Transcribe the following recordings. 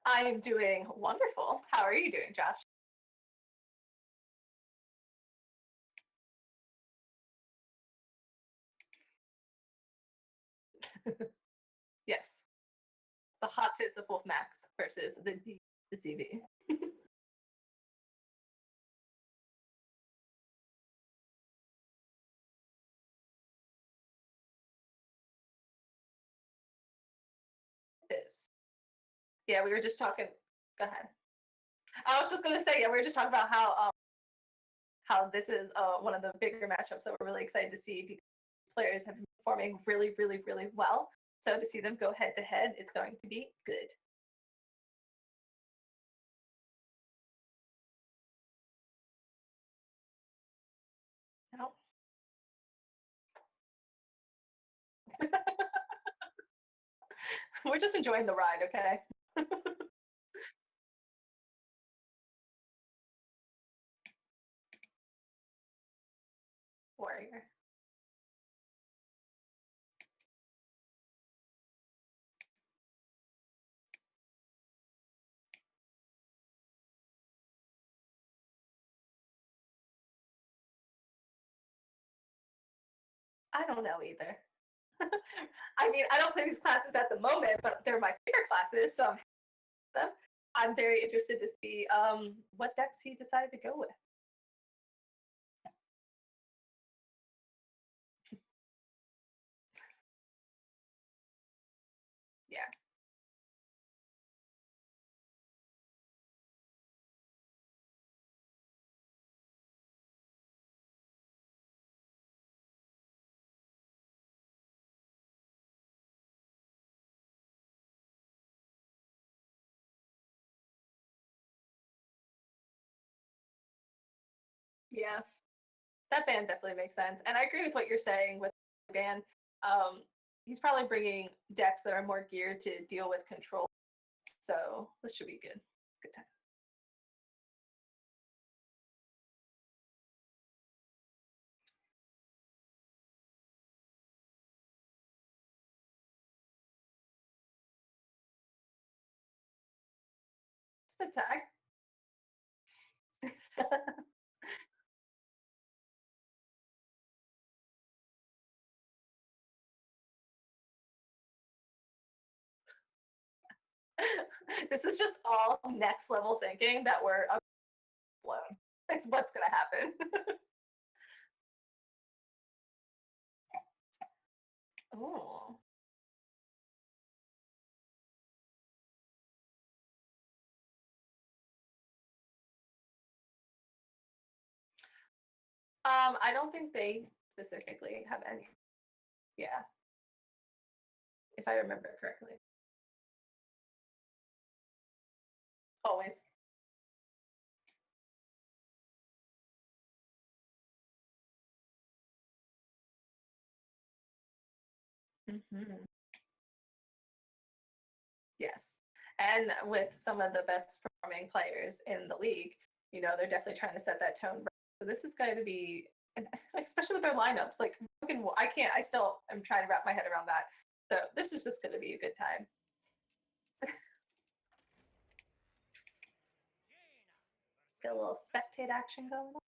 I am doing wonderful. How are you doing, Josh? Yes. The hot tips of Wolf Max versus the CV. Is. Yeah, we were just talking. Go ahead. I was just gonna say, yeah, we were just talking about how this is one of the bigger matchups that we're really excited to see because players have been performing really, really, really well. So to see them go head to head, it's going to be good. No. We're just enjoying the ride, okay? Warrior. I don't know either. I mean, I don't play these classes at the moment, but they're my favorite classes, so I'm very interested to see what decks he decided to go with. Yeah. Yeah. That band definitely makes sense. And I agree with what you're saying with the band. He's probably bringing decks that are more geared to deal with control. So this should be good. Good time. It's a good tag. This is just all next level thinking that we're blown. It's what's gonna happen. Oh. I don't think they specifically have any. Yeah, if I remember correctly. Always. Hmm. Yes. And with some of the best performing players in the league, they're definitely trying to set that tone. So this is going to be, especially with their lineups, like I can't, I still am trying to wrap my head around that. So this is just going to be a good time. Get a little spectate action going on.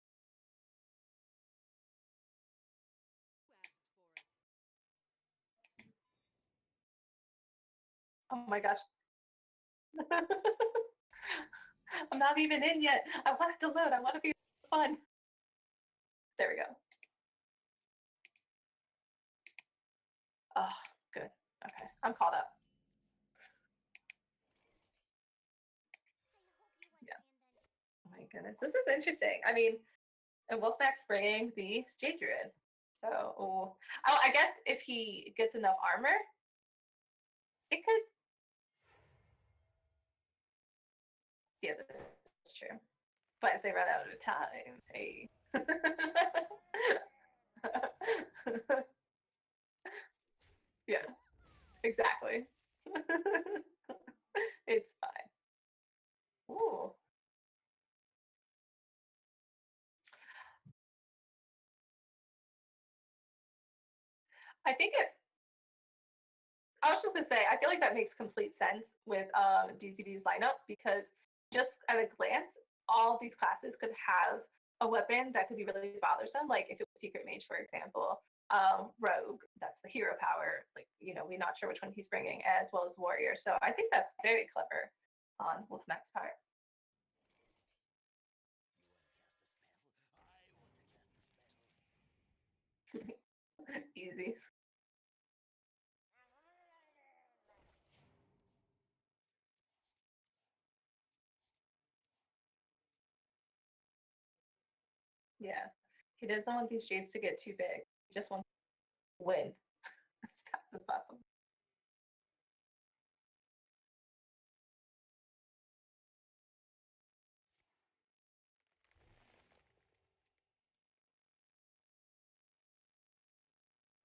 Oh my gosh. I'm not even in yet. I want it to load. I want to be fun. There we go. Oh, good. Okay. I'm caught up. Yeah. Oh my goodness. This is interesting. I mean, and Wolfpack's bringing the Jade Druid. So, oh, I guess if he gets enough armor, it could. Yeah, that's true. But if they run out of time, hey. Yeah, exactly. It's fine. Ooh. I think I was just gonna say, I feel like that makes complete sense with DZB's lineup because just at a glance, all these classes could have a weapon that could be really bothersome. Like if it was Secret Mage, for example, Rogue, that's the hero power. Like we're not sure which one he's bringing, as well as Warrior. So I think that's very clever on Wolfmack's part. Easy. Yeah. He doesn't want these jades to get too big. He just wants to win as fast as possible.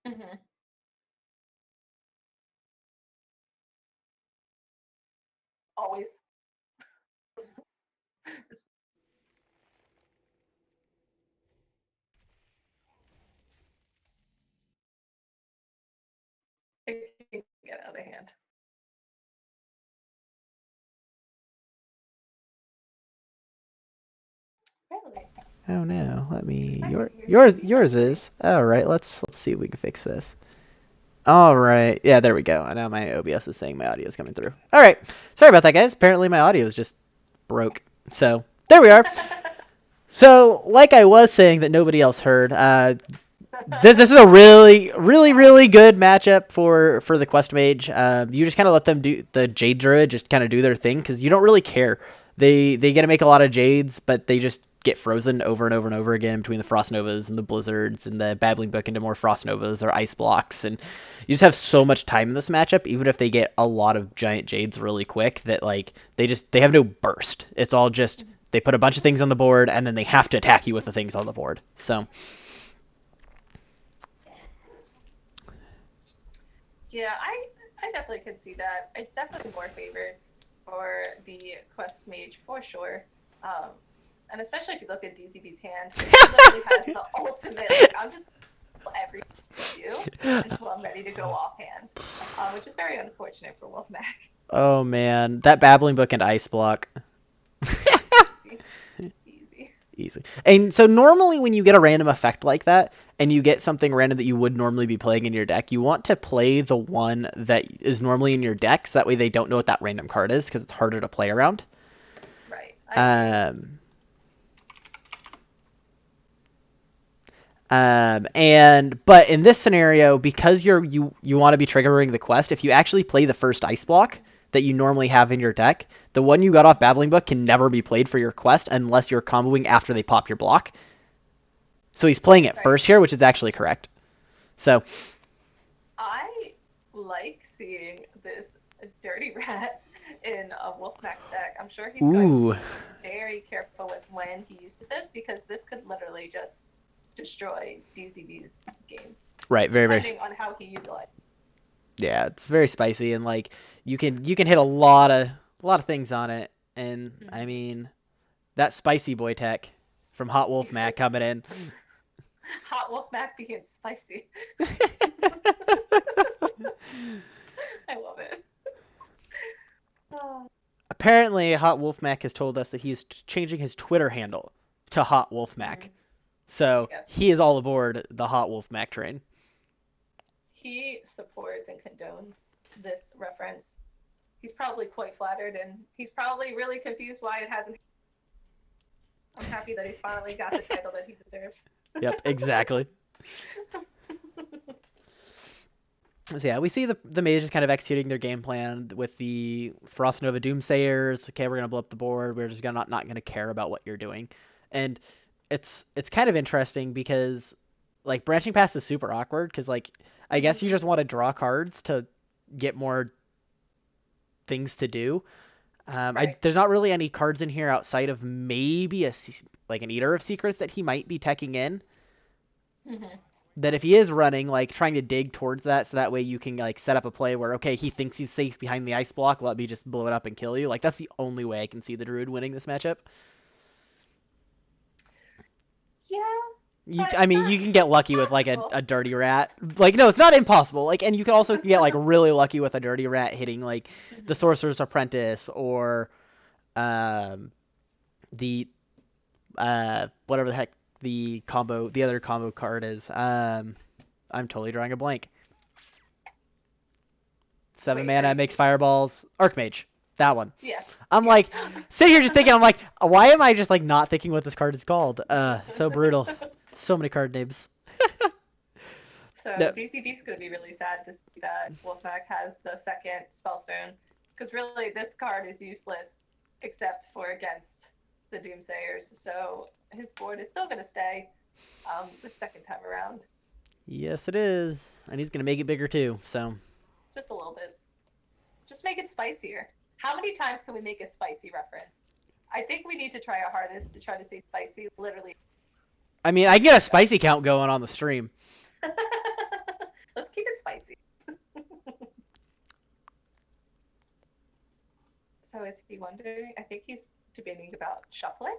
Mm-hmm. Always. It can get out of hand. Really? Oh no, let me. Yours is. All right, let's see if we can fix this. All right, yeah, there we go. And now my OBS is saying my audio is coming through. All right, sorry about that, guys. Apparently my audio is just broke. So there we are. So like I was saying that nobody else heard, this is a really good matchup for the Quest Mage. You just kind of let them do the Jade Druid just kind of do their thing because you don't really care. They get to make a lot of Jades, but they just get frozen over and over and over again between the Frost Novas and the Blizzards and the Babbling Book into more Frost Novas or Ice Blocks, and you just have so much time in this matchup. Even if they get a lot of giant Jades really quick, that like they have no burst. It's all just they put a bunch of things on the board and then they have to attack you with the things on the board. So. Yeah, I definitely could see that. It's definitely more favored for the Quest Mage for sure. Um, and especially if you look at DZB's hand, he literally has the ultimate. Like I'm just every you until I'm ready to go offhand, which is very unfortunate for Wolfmack. Oh man, that Babbling Book and Ice Block. Easy, easy. Easy. And so normally when you get a random effect like that, and you get something random that you would normally be playing in your deck, you want to play the one that is normally in your deck, so that way they don't know what that random card is, because it's harder to play around. Right. But in this scenario, because you want to be triggering the quest, if you actually play the first Ice Block that you normally have in your deck, the one you got off Babbling Book can never be played for your quest unless you're comboing after they pop your block. So he's playing it first here, which is actually correct. So I like seeing this dirty rat in a Wolfmack's deck. I'm sure he's going to be very careful with when he uses this because this could literally just destroy DZB's game. Right, depending on how he utilizes. Yeah, it's very spicy, and like you can hit a lot of things on it, and I mean that Spicy Boy tech from Hot Wolfmack coming in. Hot Wolfmack being spicy. I love it. Apparently, Hot Wolfmack has told us that he's changing his Twitter handle to Hot Wolfmack. So he is all aboard the Hot Wolfmack train. He supports and condones this reference. He's probably quite flattered, and he's probably really confused why it hasn't. I'm happy that he's finally got the title that he deserves. Yep, exactly. So yeah, we see the mages kind of executing their game plan with the Frost Nova Doomsayers. Okay, we're gonna blow up the board. We're just not gonna care about what you're doing, and it's kind of interesting because like branching past is super awkward because like I guess you just want to draw cards to get more things to do. There's not really any cards in here outside of maybe an Eater of Secrets that he might be teching in. That if he is running, like trying to dig towards that, so that way you can like set up a play where okay, he thinks he's safe behind the ice block, let me just blow it up and kill you. Like that's the only way I can see the Druid winning this matchup. Yeah, I mean, you can get lucky with like a dirty rat. Like, no, it's not impossible. Like, and you can also get like really lucky with a dirty rat hitting like the Sorcerer's Apprentice or the whatever the heck the other combo card is. I'm totally drawing a blank. 7 mana makes fireballs. Archmage. That one. Yeah. I'm like, sitting here just thinking, I'm like, why am I just like not thinking what this card is called? So brutal. So many card names. So DCB's going to be really sad to see that Wolfpack has the second Spellstone, because really this card is useless except for against the Doomsayers. So his board is still going to stay the second time around. Yes, it is, and he's going to make it bigger too. So just a little bit. Just make it spicier. How many times can we make a spicy reference? I think we need to try our hardest to try to say spicy, literally. I mean, I can get a spicy count going on the stream. Let's keep it spicy. So is he wondering? I think he's debating about shuffling.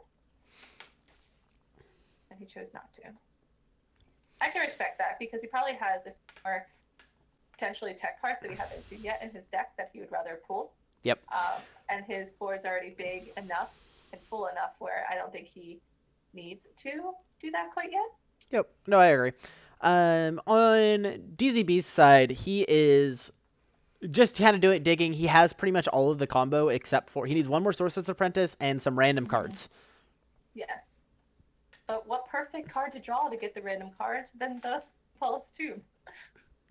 And he chose not to. I can respect that because he probably has a few more potentially tech cards that we haven't seen yet in his deck that he would rather pull. Yep. And his board's already big enough and full enough where I don't think he needs to do that quite yet. Yep. No, I agree. On DZB's side, he is just kind of doing digging. He has pretty much all of the combo except for he needs one more Sorcerer's Apprentice and some random cards. Yes. But what perfect card to draw to get the random cards than the Paul's Tomb?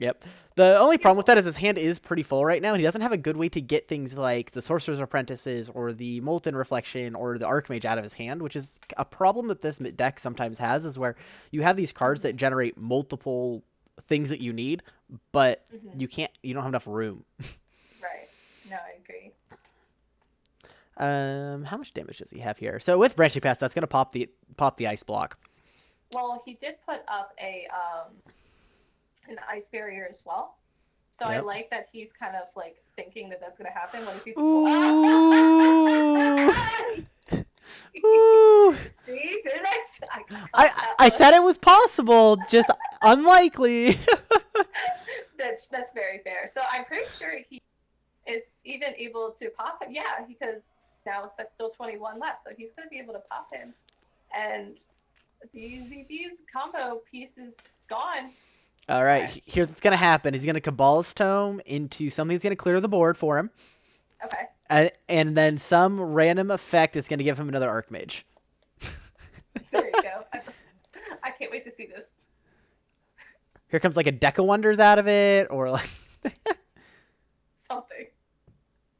Yep. The only problem with that is his hand is pretty full right now, and he doesn't have a good way to get things like the Sorcerer's Apprentices or the Molten Reflection or the Archmage out of his hand, which is a problem that this deck sometimes has, is where you have these cards that generate multiple things that you need, but you don't have enough room. Right. No, I agree. How much damage does he have here? So with Branching Pass, that's gonna pop the ice block. Well, he did put up an ice barrier as well. So I like that he's kind of like thinking that that's going to happen. What is he? Ooh. See, didn't I said it was possible, just unlikely. That's very fair. So I'm pretty sure he is even able to pop him. Yeah, because now that's still 21 left, so he's going to be able to pop him. And DZB's combo piece is gone. All right, here's what's going to happen. He's going to Cabal's Tome into something that's going to clear the board for him. Okay. And then some random effect is going to give him another Archmage. There you go. I can't wait to see this. Here comes like a Deck of Wonders out of it, or like... Something.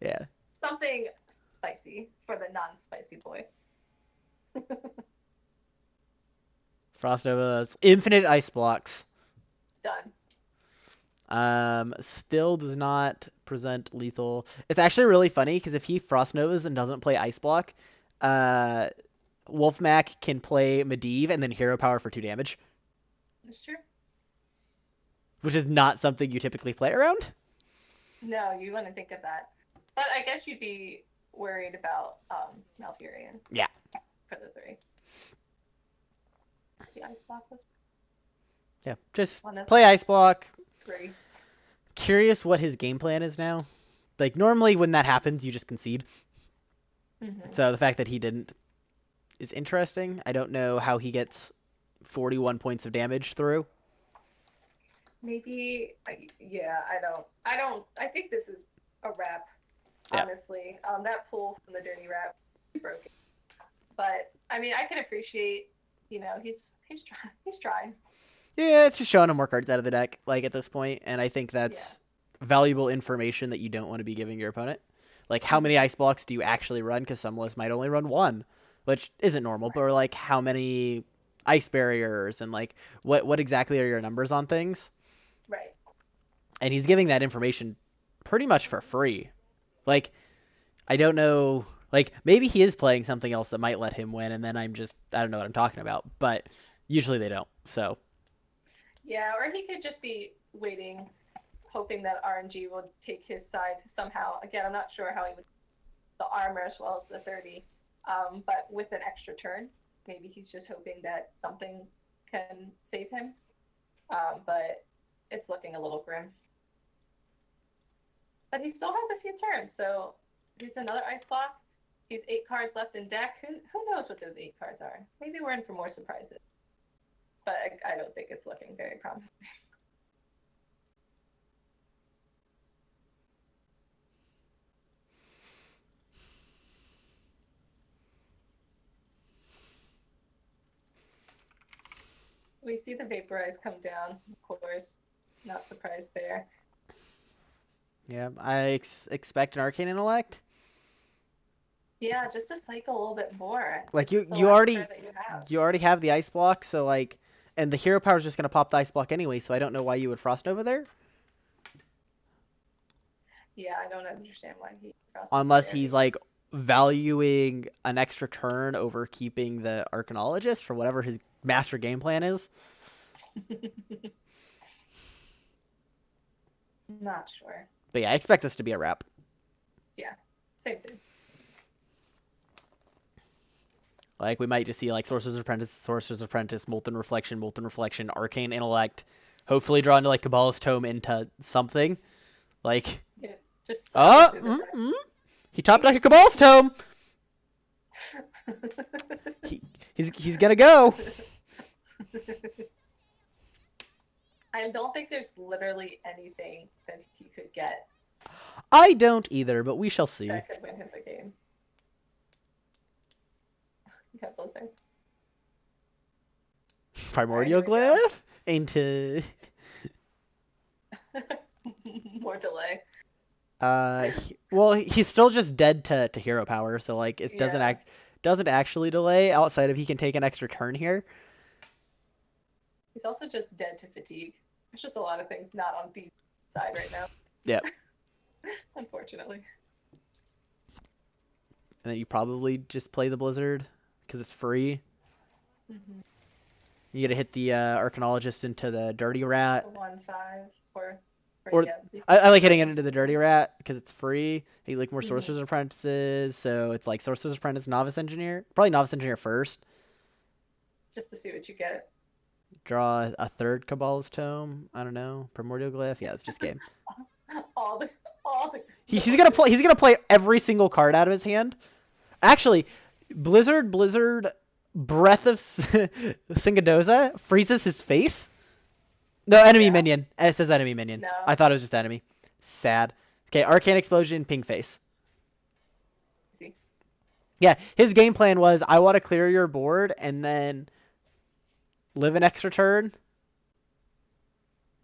Yeah. Something spicy for the non-spicy boy. Frost Nova's infinite ice blocks. Done. Still does not present lethal. It's actually really funny because if he Frost Novas and doesn't play Ice Block, Wolfmac can play Medivh and then Hero Power for 2 damage. That's true. Which is not something you typically play around. No, you wouldn't think of that. But I guess you'd be worried about Malfurion. Yeah. For the 3. The Ice Block was... Yeah, just play Ice Block. 3. Curious what his game plan is now. Like, normally when that happens, you just concede. So the fact that he didn't is interesting. I don't know how he gets 41 points of damage through. Maybe, yeah, I think this is a wrap, honestly. That pull from the Dirty Rat is broken. But, I mean, I can appreciate, he's trying. Yeah, it's just showing him more cards out of the deck, like, at this point, and I think that's valuable information that you don't want to be giving your opponent. Like, how many ice blocks do you actually run? Because some lists might only run 1, which isn't normal, but like, how many ice barriers, and like, what exactly are your numbers on things? Right. And he's giving that information pretty much for free. Like, I don't know, like, maybe he is playing something else that might let him win, and then I don't know what I'm talking about, but usually they don't, so... Yeah, or he could just be waiting, hoping that RNG will take his side somehow. Again, I'm not sure how he would the armor as well as the 30, but with an extra turn, maybe he's just hoping that something can save him, but it's looking a little grim. But he still has a few turns, so he's another ice block. He's 8 cards left in deck. Who knows what those 8 cards are? Maybe we're in for more surprises. But I don't think it's looking very promising. We see the Vaporize come down, of course. Not surprised there. Yeah, I expect an Arcane Intellect. Yeah, just to cycle a little bit more. Like This is the you last already turn that you have. you already have the ice block, so like, and the hero power is just gonna pop the ice block anyway. So I don't know why you would Frost over there. Yeah, I don't understand why he crossed Unless there. he's like valuing an extra turn over keeping the Arcanologist for whatever his master game plan is. Not sure. But yeah, I expect this to be a wrap. Yeah, same. Like we might just see like Sorcerer's Apprentice, Molten Reflection, Arcane Intellect, hopefully draw into like Kabbalah's Tome into something. Like Yeah, just cycle through the deck. He top decked a Kabbalah's Tome. He's gonna go. I don't think there's literally anything that he could get I don't either, but we shall see. that could win him the game. Yeah, Blizzard. Primordial Alright, Glyph into more delay. well, he's still just dead to hero power, so like it doesn't actually delay outside of he can take an extra turn here. He's also just dead to fatigue. There's just a lot of things not on D's side right now. Yep. Unfortunately. And then you probably just play the Blizzard because it's free. Mm-hmm. You gotta hit the Arcanologist into the Dirty Rat. 1/5 or Or- yeah. I like hitting it into the Dirty Rat because it's free. You like more Mhm. Sorcerer's Apprentices, so it's like Sorcerer's Apprentice, Novice Engineer. Probably Novice Engineer first. Just to see what you get. Draw a third Kabbalah's Tome. I don't know. Primordial Glyph. Yeah, it's just game. all the He's gonna play every single card out of his hand. Actually, Blizzard, Breath of Singadoza freezes his face. No, enemy Yeah. minion. It says enemy minion. No. I thought it was just enemy. Sad. Okay, Arcane Explosion, ping face. See. Yeah, his game plan was I want to clear your board and then live an extra turn.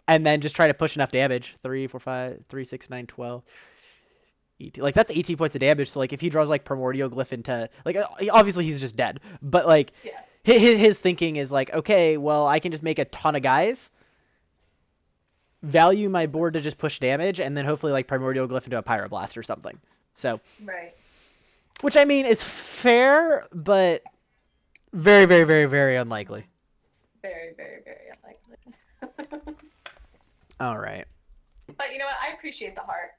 And then just try to push enough damage. 3, 4, 5, 3, 6, 9, 12. 18. Like, that's 18 points of damage. So, like, if he draws, like, Primordial Glyph into... Like, obviously he's just dead. But, like, Yes. his thinking is, like, okay, well, I can just make a ton of guys. Value my board to just push damage. And then hopefully, like, Primordial Glyph into a Pyroblast or something. So... Right. Which, I mean, is fair, but very, very, very, very unlikely. Very, very, very unlikely. All right. But you know what? I appreciate the heart.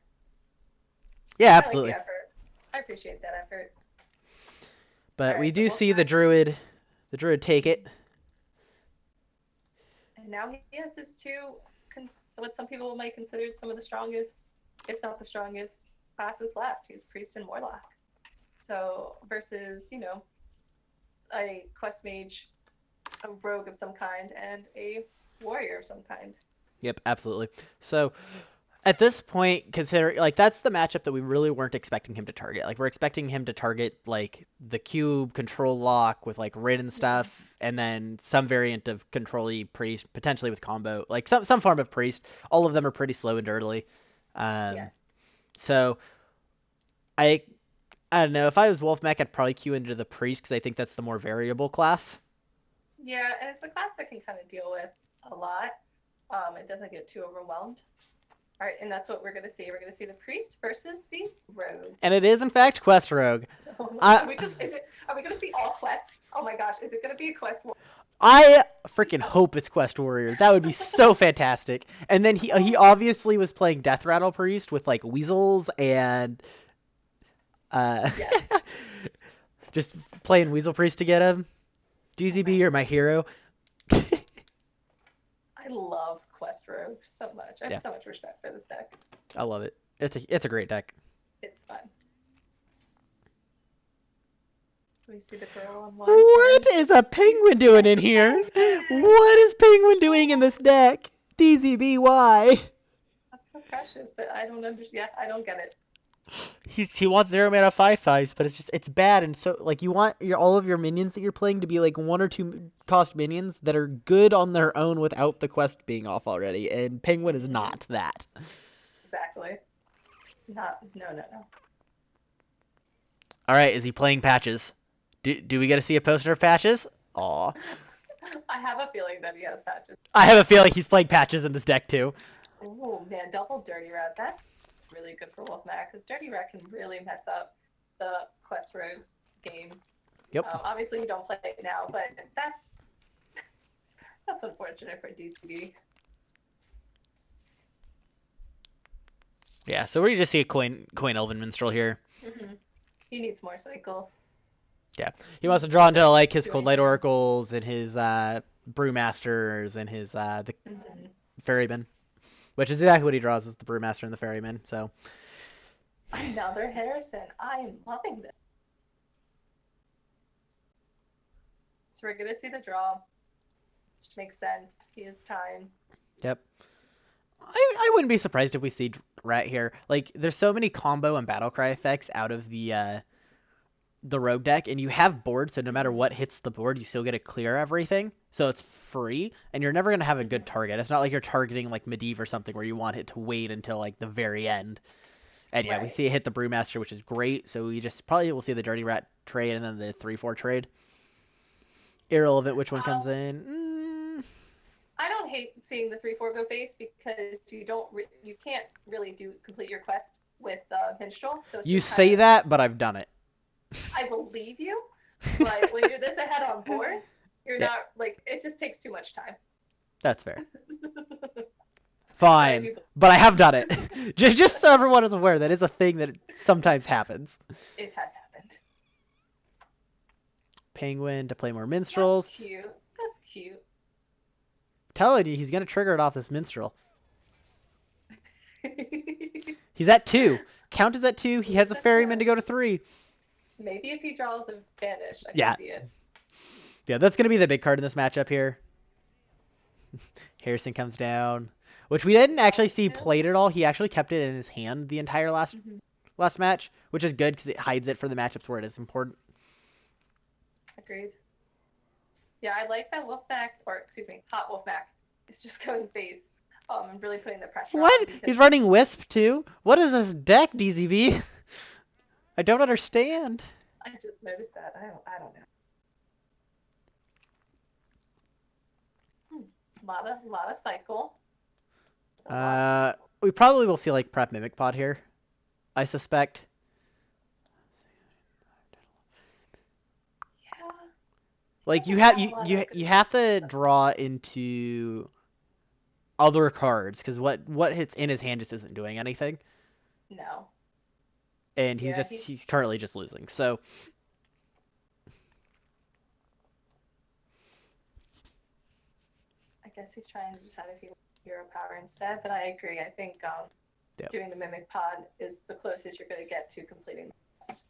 Yeah, I absolutely. like the effort. I appreciate that effort. But Alright, we so do we'll see the have- druid take it. And now he has his two, so what some people might consider some of the strongest, if not the strongest, classes left. He's Priest and Warlock. So versus, you know, a Quest Mage, a Rogue of some kind, and a Warrior of some kind. Yep, absolutely. So at this point, consider like that's the matchup that we really weren't expecting him to target. Like we're expecting him to target like the cube control lock with like raid and stuff, and then some variant of control-y priest, potentially with combo, like some form of priest. All of them are pretty slow and dirtily. Yes. So I don't know. If I was Wolfmech, I'd probably queue into the priest because I think that's the more variable class. Yeah, and it's a class that can kind of deal with a lot. It doesn't get too overwhelmed. All right, and that's what we're going to see. We're going to see the Priest versus the Rogue. And it is in fact Quest Rogue. Are we going to see all quests? Oh my gosh, is it going to be a quest? I freaking hope it's Quest Warrior. That would be so fantastic. And then he obviously was playing Death Rattle Priest with like weasels and Yes. just playing Weasel Priest to get him. GZB, you're my hero. Quest Rogue so much. I have so much respect for this deck. I love it. It's a great deck. It's fun. We see the girl on one. What is a penguin doing in here? What is penguin doing in this deck? DZBY. That's so precious, but I don't understand. Yeah, I don't get it. He wants 0 mana 5/5s, but it's bad, and so like you want all of your minions that you're playing to be like 1 or 2 cost minions that are good on their own without the quest being off already, and penguin is not that. Exactly. No. All right, is he playing patches? Do we get to see a poster of patches? Aw. I have a feeling that he has patches. I have a feeling he's playing patches in this deck too. Oh man, double Dirty Rat. That's really good for Wolfmac, because Dirty Rat can really mess up the Quest Rogues game. Yep. Obviously you don't play it now, but that's unfortunate for DCB. Yeah, so we just see a coin Elven Minstrel here. He needs more cycle. Yeah, he wants to draw into like his Cold Light Oracles and his Brewmasters and his the Ferryman, which is exactly what he draws, is the Brewmaster and the Ferryman. So another Harrison. I am loving this. So we're gonna see the draw, which makes sense. He has time. Yep. I wouldn't be surprised if we see Rat here. Like, there's so many combo and battlecry effects out of the rogue deck, and you have board, so no matter what hits the board, you still get to clear everything. So it's free, and you're never gonna have a good target. It's not like you're targeting like Medivh or something where you want it to wait until like the very end. And yeah, we see it hit the Brewmaster, which is great. So we just probably will see the Dirty Rat trade and then the 3/4 trade. Irrelevant which one comes in. I don't hate seeing the 3/4 go face, because you can't really complete your quest with Minstrel. So you say that, but I've done it. I believe you, but when you're this ahead on board, you're not like, it just takes too much time. That's fair. Fine, but I have done it. just so everyone is aware, that is a thing that sometimes happens. It has happened. Penguin to play more minstrels. That's cute. That's cute. Telling you, he's gonna trigger it off this minstrel. He's at 2. Count is at 2. He has a ferryman to go to 3. Maybe if he draws a Vanish, I can see it. Yeah, that's gonna be the big card in this matchup here. Harrison comes down, which we didn't actually see played at all. He actually kept it in his hand the entire last match, which is good because it hides it for the matchups where it is important. Agreed. Yeah, I like that Hot Wolfmac is just going face. I'm really putting the pressure What? on. He's running Wisp too? What is this deck, DZB? I don't understand. I just noticed that. I don't know. Lot of cycle. We probably will see like Prep Mimic Pod here, I suspect. Yeah. Like you have to draw into other cards, because what hits in his hand just isn't doing anything. No. And he's currently just losing. So I guess he's trying to decide if he wants Hero Power instead, but I agree. I think doing the Mimic Pod is the closest you're going to get to completing the quest.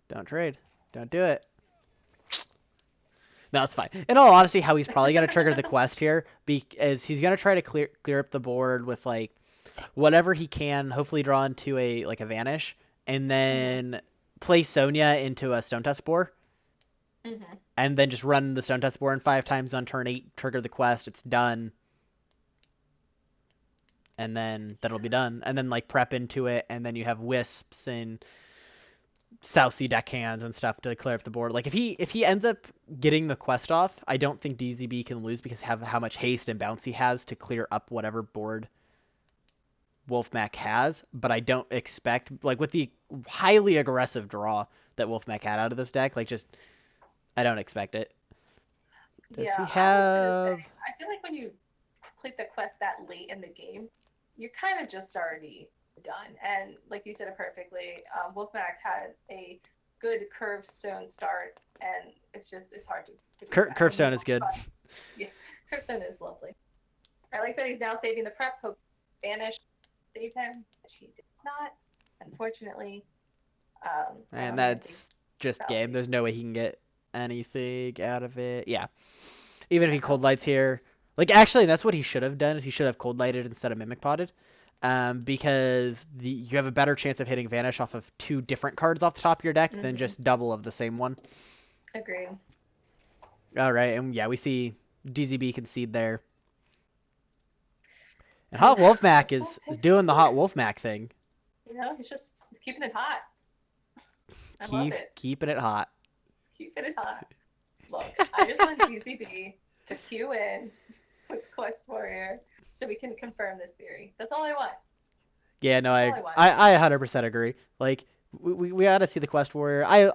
Don't trade. Don't do it. No, it's fine. In all honesty, how he's probably going to trigger the quest here is he's going to try to clear up the board with like whatever he can, hopefully draw into a Vanish, and then play Sonya into a Stone Test Spore. And then just run the Stone Test Spore in 5 times on turn 8, trigger the quest, it's done. And then that'll be done. And then like prep into it, and then you have Wisps and South Sea deckhands and stuff to clear up the board. Like if he ends up getting the quest off, I don't think DZB can lose because of how much haste and bounce he has to clear up whatever board Wolfmac has. But I don't expect, like with the highly aggressive draw that Wolfmac had out of this deck, like just I don't expect it. Does he have? I feel like when you complete the quest that late in the game, you're kind of just already done. And like you said it perfectly, Wolfmac had a good curved stone start, and it's hard to. Curved stone is good. Yeah, curved stone is lovely. I like that he's now saving the prep. Hope Banish save him, which he did not, unfortunately. And that's just game. There's no way he can get anything out of it. Yeah. Even if he cold lights here. Like, actually, that's what he should have done, is he should have cold lighted instead of mimic potted. Because you have a better chance of hitting Vanish off of 2 different cards off the top of your deck than just double of the same one. Agree. All right, and yeah, we see DZB concede there. And Hot Wolf Mac is doing the Hot Wolf Mac thing. You know, he's keeping it hot. I love it. Keeping it hot. Keeping it hot. Look, I just want DZB to queue in with Quest Warrior so we can confirm this theory. That's all I want. Yeah, no, I 100% agree. Like, we ought to see the Quest Warrior. I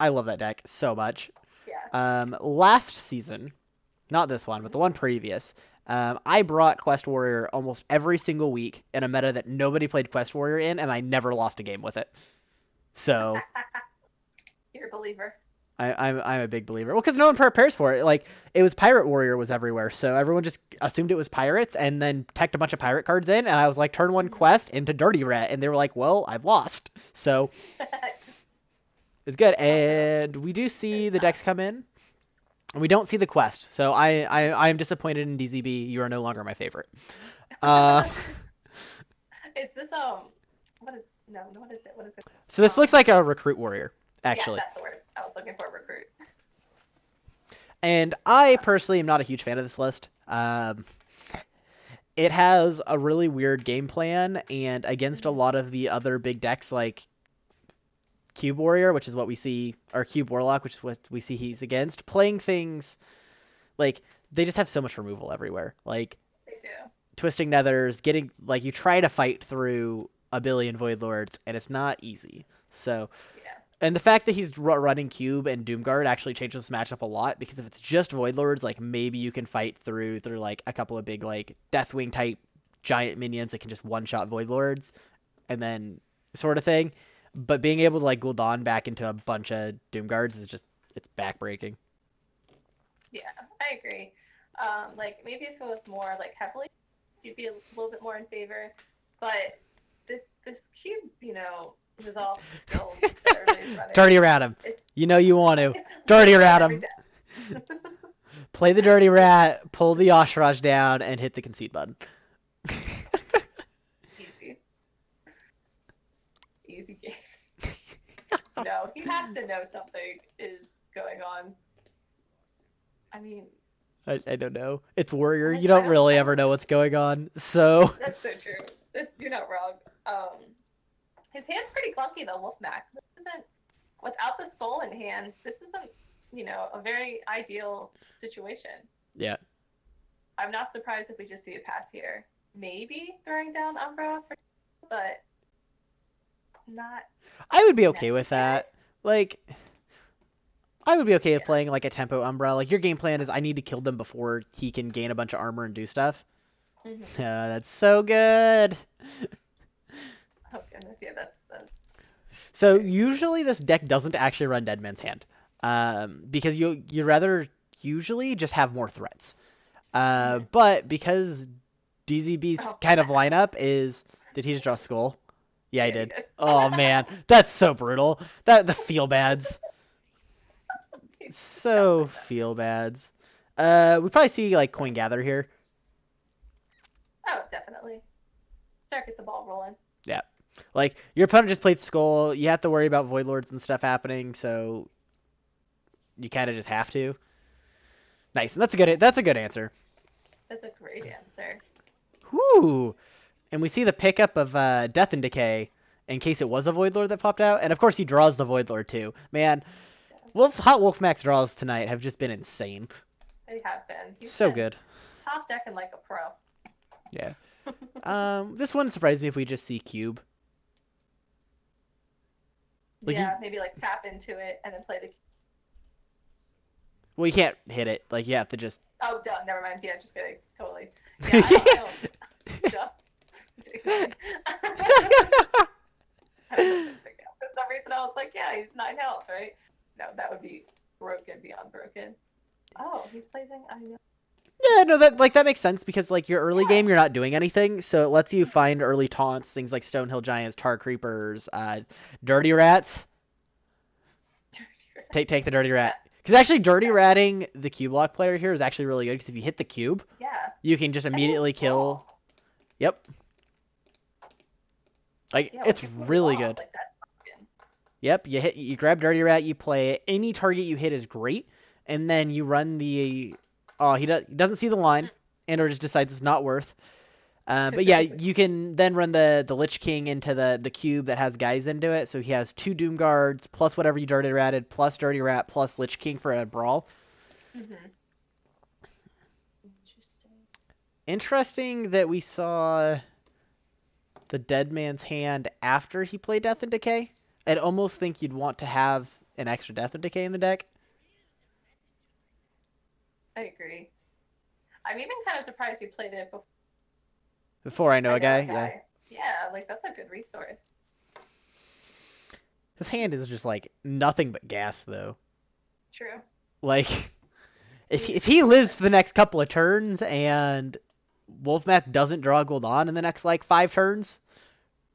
love that deck so much. Yeah. Last season, not this one, but the one previous, I brought Quest Warrior almost every single week in a meta that nobody played Quest Warrior in, and I never lost a game with it. So you're a believer. I'm a big believer. Well, because no one prepares for it. Like, it was Pirate Warrior was everywhere, so everyone just assumed it was pirates, and then teched a bunch of pirate cards in, and I was like, turn 1 quest into Dirty Rat, and they were like, well, I've lost. So it's good, and we do see the decks come in. And we don't see the quest, so I am disappointed in DZB. You are no longer my favorite. Is this what is it? What is it? So this looks like a Recruit Warrior, actually. Yeah, that's the word. I was looking for a Recruit. And I personally am not a huge fan of this list. It has a really weird game plan, and against a lot of the other big decks like Cube Warrior, which is what we see, or Cube Warlock, which is what we see he's against, playing things like they just have so much removal everywhere. Like, they do. Twisting Nethers, getting, like, you try to fight through a billion Void Lords, and it's not easy. So, yeah. And the fact that he's running Cube and Doomguard actually changes this matchup a lot, because if it's just Void Lords, like, maybe you can fight through like a couple of big, like, Deathwing type giant minions that can just one-shot Void Lords, and then sort of thing. But being able to, like, Gul'dan back into a bunch of Doomguards is just, it's backbreaking. Yeah, I agree. Like, maybe if it was more, like, heavily, you'd be a little bit more in favor. But this Cube, you know, is all build that everybody's running. Dirty Rat him. You know you want to. Dirty Rat him. Play the Dirty Rat, pull the Oshiraj down, and hit the concede button. Easy games. No, he has to know something is going on. I mean, I don't know. It's Warrior. You don't really ever know what's going on, so. That's so true. You're not wrong. His hand's pretty clunky though, Wolfmac. This isn't, without the skull in hand, this isn't, you know, a very ideal situation. Yeah. I'm not surprised if we just see a pass here. Maybe throwing down Umbra, but not. I would be okay with that. Like, I would be okay with playing like a tempo Umbra. Like, your game plan is I need to kill them before he can gain a bunch of armor and do stuff. Mm-hmm. That's so good. Oh goodness, yeah, that's. So usually this deck doesn't actually run Dead Man's Hand, because you'd rather usually just have more threats. But because DZB's kind of lineup is, did he just draw Skull? Yeah, he did. Oh man, that's so brutal. The feel bads. So feel bads. We probably see like Coin Gather here. Oh, definitely. Start get the ball rolling. Yeah. Like, your opponent just played Skull, you have to worry about Void Lords and stuff happening, so you kind of just have to. Nice, and that's a good answer. That's a great answer. Whoo! And we see the pickup of Death and Decay in case it was a Void Lord that popped out, and of course he draws the Void Lord too. Man, Hot Wolf Max draws tonight have just been insane. They have been. He's so been good. Top decking like a pro. Yeah. This wouldn't surprise me if we just see Cube. Like yeah, maybe like tap into it and then play the. Well, you can't hit it. Like, you have to just. Oh, duh. Never mind. Yeah, just kidding. Totally. Yeah, I don't. Duh. For some reason, I was like, yeah, he's 9 health, right? No, that would be broken beyond broken. Oh, he's placing. I know. Yeah, no, that makes sense because like your early Yeah. game, you're not doing anything, so it lets you find early taunts, things like Stonehill Giants, Tar Creepers, Dirty Rats. Take the Dirty Yeah. Rat. Because actually, Dirty Yeah. Ratting the cube lock player here is actually really good because if you hit the cube, Yeah. you can just And he has immediately kill. brawl. Yep. Like Yeah, it's once you pull these really off, good. like that's fucking. Yep. You grab Dirty Rat, you play it. Any target you hit is great, and then you run the. Oh, he doesn't see the line, and or just decides it's not worth. But yeah, you can then run the Lich King into the cube that has guys into it. So he has 2 Doom Guards plus whatever you Dirty Ratted plus Dirty Rat plus Lich King for a brawl. Mhm. Interesting. Interesting that we saw the Dead Man's Hand after he played Death and Decay. I'd almost think you'd want to have an extra Death and Decay in the deck. I agree. I'm even kind of surprised you played it Before I know I a know guy, a yeah. guy. Yeah, like that's a good resource. His hand is just like nothing but gas though. True. Like if He's he lives for the next couple of turns and Wolfmack doesn't draw Gul'dan in the next like 5 turns,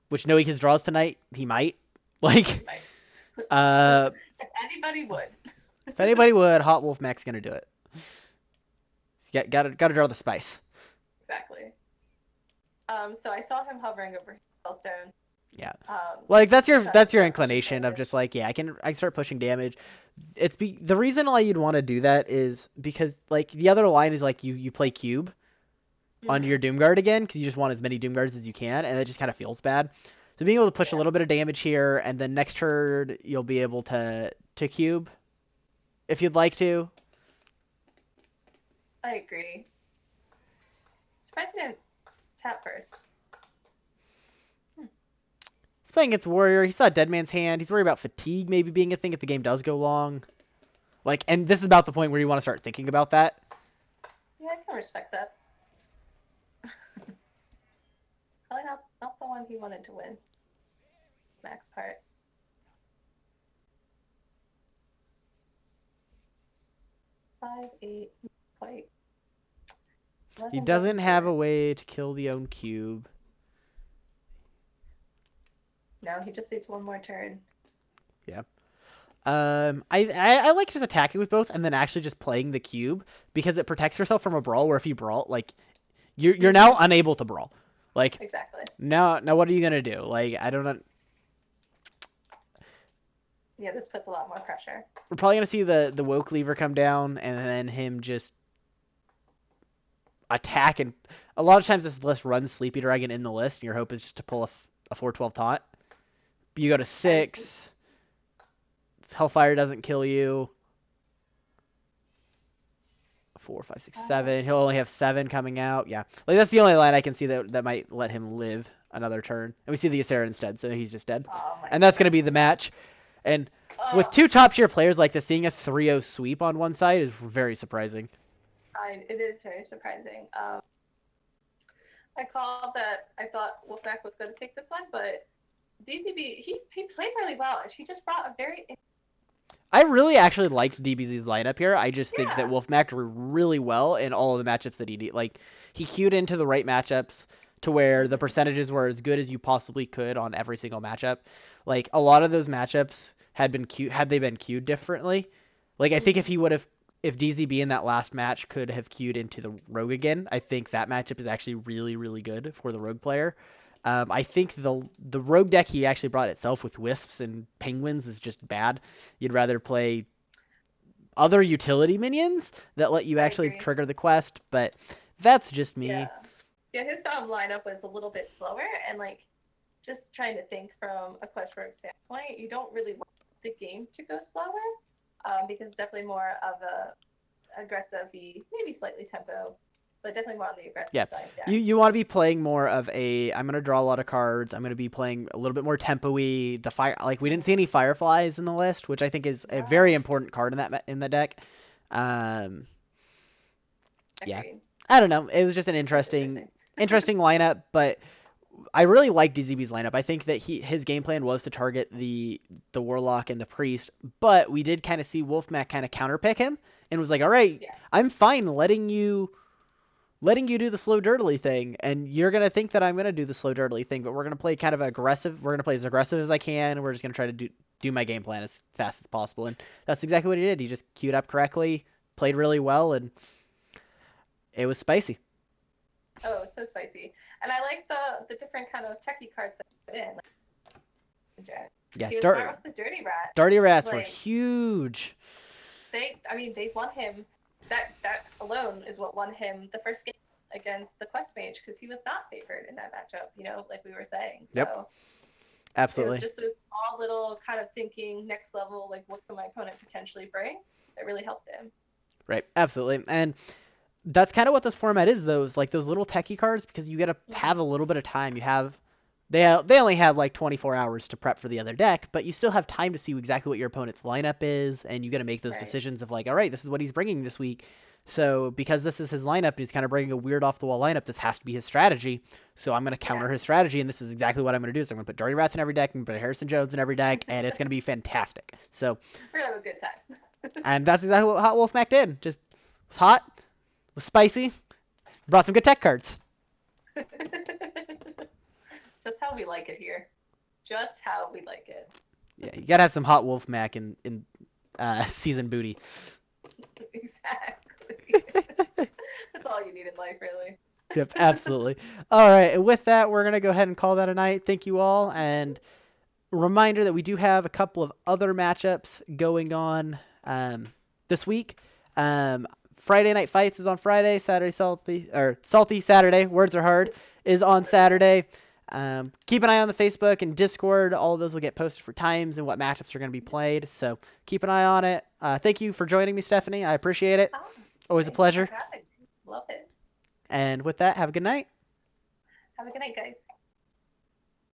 which no he his draws tonight, he might. Like he might. uh If anybody would. if anybody would, Hot Wolfmack's gonna do it. Gotta draw the spice. Exactly. So I saw him hovering over Hellstone. Yeah. Like that's your pushing inclination of damage. just like, yeah, I can start pushing damage. The reason why you'd want to do that is because like the other line is like you play cube onto your Doomguard again because you just want as many Doomguards as you can, and it just kind of feels bad. So being able to push a little bit of damage here, and then next turn you'll be able to cube if you'd like to. I agree. Spicey didn't tap first. He's playing against Warrior. He saw Dead Man's Hand. He's worried about fatigue maybe being a thing if the game does go long. Like, and this is about the point where you want to start thinking about that. Yeah, I can respect that. Probably not the one he wanted to win. Max part. Five, 8, quite. He doesn't have a way to kill the own cube. No, he just needs one more turn. Yeah. I like just attacking with both and then actually just playing the cube because it protects yourself from a brawl where if you brawl, like you're now unable to brawl. Like exactly. Now what are you gonna do? Like I don't know. Yeah, this puts a lot more pressure. We're probably gonna see the woke lever come down and then him just attack, and a lot of times this list runs Sleepy Dragon in the list and your hope is just to pull a 4/12 taunt. You go to 6. Hellfire doesn't kill you. 4, 5, 6, 7. He'll only have 7 coming out. Yeah, like that's the only line I can see that might let him live another turn. And we see the Ysera instead, so he's just dead. And that's gonna be the match. And with 2 top tier players like this, seeing a 3-0 sweep on one side is very surprising. It is very surprising. I called that I thought Wolfpack was going to take this one, but DZB he played really well. He just brought a very. I really actually liked DBZ's lineup here. I just think that Wolfmack drew really well in all of the matchups that he did. Like he queued into the right matchups to where the percentages were as good as you possibly could on every single matchup. Like a lot of those matchups had they been queued differently. Like I think if DZB in that last match could have queued into the Rogue again, I think that matchup is actually really, really good for the Rogue player. I think the Rogue deck he actually brought itself with Wisps and Penguins is just bad. You'd rather play other utility minions that let you actually trigger the quest, but that's just me. Yeah, his lineup was a little bit slower, and like just trying to think from a quest rogue standpoint, you don't really want the game to go slower because it's definitely more of a aggressive, maybe slightly tempo, but definitely more on the aggressive side. Yeah. You want to be playing more of a I'm gonna draw a lot of cards. I'm gonna be playing a little bit more tempo-y. The fire, like we didn't see any fireflies in the list, which I think is a very important card in the deck. Yeah, I don't know. It was just an interesting lineup, but I really like DZB's lineup. I think that his game plan was to target the Warlock and the Priest, but we did kind of see Wolfmack kind of counterpick him and was like, all right, I'm fine letting you letting you do the slow dirtily thing, and you're gonna think that I'm gonna do the slow dirtily thing, but we're gonna play kind of aggressive. We're gonna play as aggressive as I can, and we're just gonna try to do my game plan as fast as possible. And that's exactly what he did. He just queued up correctly, played really well, and it was spicy. Oh, it's so spicy. And I like the different kind of techie cards that he put in. Like, Yeah, he was smart with the dirty rat. dirty rats were Like, huge. They won him. That alone is what won him the first game against the Quest Mage, because he was not favored in that matchup. You know, like we were saying. So Yep. Absolutely. it was just a small little kind of thinking next level, like what can my opponent potentially bring, that really helped him. Right. Absolutely. And that's kind of what this format is, though, is like those little techie cards, because you got to have a little bit of time. They only have like 24 hours to prep for the other deck, but you still have time to see exactly what your opponent's lineup is, and you got to make those decisions of like, all right, this is what he's bringing this week. So because this is his lineup, he's kind of bringing a weird off the wall lineup. This has to be his strategy. So I'm going to counter his strategy, and this is exactly what I'm going to do. So I'm going to put Dirty Rats in every deck, and put Harrison Jones in every deck, and it's going to be fantastic. So we're gonna have a good time. And that's exactly what Hot Wolf Mac did. Just was hot, was spicy, brought some good tech cards. Just how we like it here. Just how we like it. Yeah, you gotta have some Hot Wolf Mac in season booty. Exactly. That's all you need in life, really. Yep, absolutely. All right, and with that, we're gonna go ahead and call that a night. Thank you all, and reminder that we do have a couple of other matchups going on this week. Friday Night Fights is on Friday. Salty Saturday. Words are hard. Is on Saturday. Keep an eye on the Facebook and Discord. All of those will get posted for times and what matchups are going to be played. So keep an eye on it. Thank you for joining me, Stephanie. I appreciate it. Always a pleasure. Love it. And with that, have a good night. Have a good night, guys.